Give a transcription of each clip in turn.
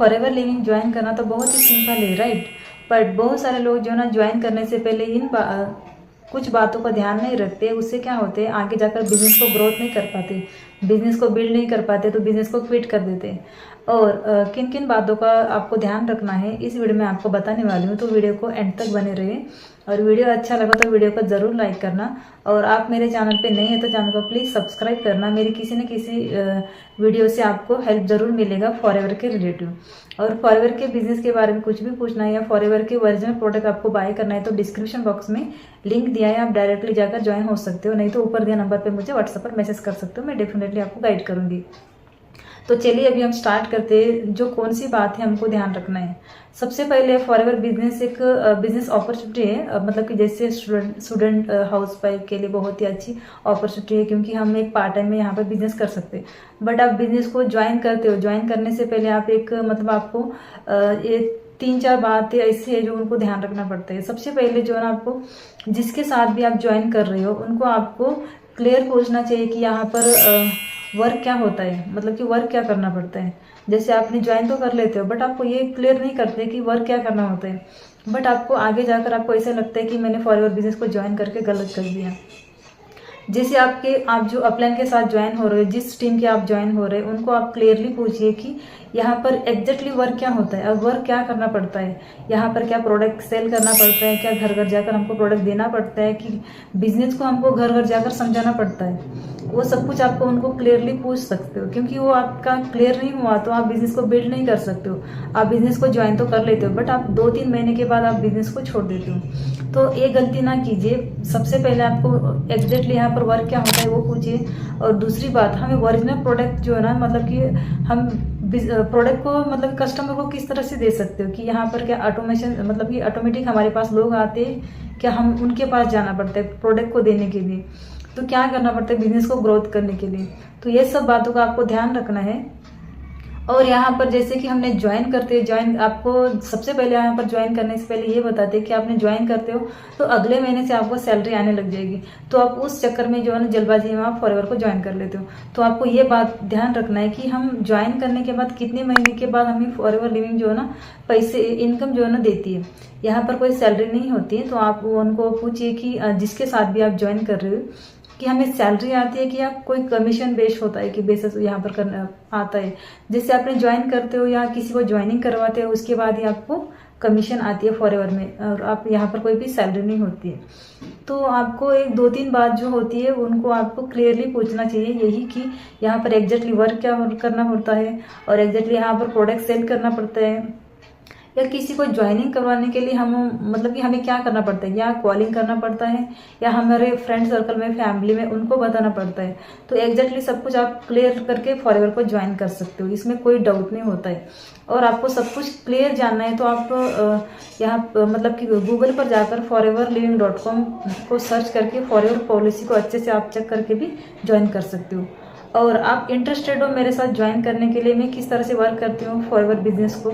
Forever living join करना तो बहुत ही सिंपल है, राइट। बट बहुत सारे लोग जो ना ज्वाइन करने से पहले कुछ बातों का ध्यान नहीं रखते। उससे क्या होते हैं, आगे जाकर बिजनेस को ग्रोथ नहीं कर पाते, बिजनेस को बिल्ड नहीं कर पाते, तो बिजनेस को क्विट कर देते। और किन किन बातों का आपको ध्यान रखना है इस वीडियो में आपको बताने वाली हूँ, तो वीडियो को एंड तक बने रहिए। और वीडियो अच्छा लगा तो वीडियो को ज़रूर लाइक करना, और आप मेरे चैनल पे नए हैं तो चैनल को प्लीज़ सब्सक्राइब करना। मेरी किसी न किसी वीडियो से आपको हेल्प ज़रूर मिलेगा फॉरएवर के रिलेटिव। और फॉरएवर के बिजनेस के बारे में कुछ भी पूछना है या फॉरएवर के ओरिजिनल प्रोडक्ट आपको बाय करना है तो डिस्क्रिप्शन बॉक्स में लिंक दिया है, आप डायरेक्टली जाकर ज्वाइन हो सकते हो, नहीं तो ऊपर दिया नंबर पे मुझे व्हाट्सएप पर मैसेज कर सकते हो, मैं डेफिनेटली आपको गाइड करूँगी। तो चलिए अभी हम स्टार्ट करते हैं, जो कौन सी बात है हमको ध्यान रखना है। सबसे पहले फॉरएवर बिजनेस एक बिजनेस अपॉर्चुनिटी है, मतलब कि जैसे स्टूडेंट हाउस वाइफ के लिए बहुत ही अच्छी अपॉर्चुनिटी है, क्योंकि हम एक पार्ट टाइम में यहाँ पर बिजनेस कर सकते हैं। बट आप बिजनेस को ज्वाइन करते हो, ज्वाइन करने से पहले आप एक मतलब आपको ये 3-4 बातें ऐसी है जो उनको ध्यान रखना पड़ता है। सबसे पहले जो है ना, आपको जिसके साथ भी आप ज्वाइन कर रहे हो उनको आपको क्लियर पूछना चाहिए कि यहाँ पर वर्क क्या होता है, मतलब कि वर्क क्या करना पड़ता है। जैसे आपने ज्वाइन तो कर लेते हो बट आपको ये क्लियर नहीं करते कि वर्क क्या करना होता है, बट आपको आगे जाकर आपको ऐसा लगता है कि मैंने फॉरएवर बिजनेस को ज्वाइन करके गलत कर दिया। जैसे आप जो अपलाइन के साथ ज्वाइन हो रहे हो, जिस टीम के आप ज्वाइन हो रहे हो, उनको आप क्लियरली पूछिए कि यहाँ पर एग्जैक्टली वर्क क्या होता है और वर्क क्या करना पड़ता है। यहाँ पर क्या प्रोडक्ट सेल करना पड़ता है, क्या घर घर जाकर हमको प्रोडक्ट देना पड़ता है, कि बिजनेस को हमको घर घर जाकर समझाना पड़ता है। वो सब कुछ आपको उनको क्लियरली पूछ सकते हो, क्योंकि वो आपका क्लियर नहीं हुआ तो आप बिजनेस को बिल्ड नहीं कर सकते हो। आप बिजनेस को ज्वाइन तो कर लेते हो बट आप 2-3 महीने के बाद आप बिजनेस को छोड़ देते हो। तो ये गलती ना कीजिए। सबसे पहले आपको एग्जैक्टली यहाँ पर वर्क क्या होता है वो पूछिए। और दूसरी बात, हमें ओरिजिनल प्रोडक्ट जो है ना, मतलब कि हम प्रोडक्ट को मतलब कस्टमर को किस तरह से दे सकते हो, कि यहाँ पर क्या ऑटोमेशन, मतलब कि ऑटोमेटिक हमारे पास लोग आते हैं, क्या हम उनके पास जाना पड़ता है प्रोडक्ट को देने के लिए, तो क्या करना पड़ता है बिजनेस को ग्रोथ करने के लिए। तो ये सब बातों का आपको ध्यान रखना है। और यहाँ पर जैसे कि हमने ज्वाइन करते हैं, ज्वाइन आपको सबसे पहले यहाँ पर ज्वाइन करने से पहले ये बताते हैं कि आपने ज्वाइन करते हो तो अगले महीने से आपको सैलरी आने लग जाएगी। तो आप उस चक्कर में जो है ना, जल्दबाजी में आप फॉरएवर को ज्वाइन कर लेते हो। तो आपको ये बात ध्यान रखना है कि हम ज्वाइन करने के बाद कितने महीने के बाद हमें फॉरएवर लिविंग जो है ना पैसे इनकम जो है ना देती है। यहाँ पर कोई सैलरी नहीं होती है। तो आप उनको पूछिए कि जिसके साथ भी आप ज्वाइन कर रहे हो कि हमें सैलरी आती है कि या कोई कमीशन बेस होता है, कि बेसिस यहाँ पर करना आता है। जैसे आपने ज्वाइन करते हो या किसी को ज्वाइनिंग करवाते हो उसके बाद ही आपको कमीशन आती है फॉरएवर में, और आप यहाँ पर कोई भी सैलरी नहीं होती है। तो आपको एक 2-3 बात जो होती है उनको आपको क्लियरली पूछना चाहिए, यही कि यहाँ पर एग्जैक्टली वर्क क्या करना होता है, और एग्जैक्टली यहाँ पर प्रोडक्ट सेल करना पड़ता है, या किसी को ज्वाइनिंग करवाने के लिए हम मतलब कि हमें क्या करना पड़ता है, या कॉलिंग करना पड़ता है, या हमारे फ्रेंड सर्कल में फैमिली में उनको बताना पड़ता है। तो एग्जैक्टली सब कुछ आप क्लियर करके फॉरएवर को ज्वाइन कर सकते हो, इसमें कोई डाउट नहीं होता है। और आपको सब कुछ क्लियर जानना है तो आप यहाँ मतलब कि गूगल पर जाकर foreverliving.com को सर्च करके फॉरएवर पॉलिसी को अच्छे से आप चेक करके भी ज्वाइन कर सकते हो। और आप इंटरेस्टेड हो मेरे साथ ज्वाइन करने के लिए, मैं किस तरह से वर्क करती हूँ फॉरएवर बिजनेस को,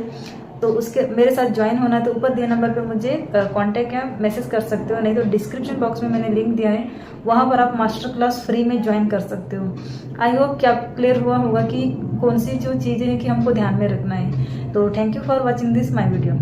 तो उसके मेरे साथ ज्वाइन होना है तो ऊपर दिए नंबर पे मुझे कांटेक्ट या मैसेज कर सकते हो, नहीं तो डिस्क्रिप्शन बॉक्स में मैंने लिंक दिया है, वहाँ पर आप मास्टर क्लास फ्री में ज्वाइन कर सकते हो। आई होप कि आप क्लियर हुआ होगा कि कौन सी जो चीज़ें हैं कि हमको ध्यान में रखना है। तो thank you for watching this my video.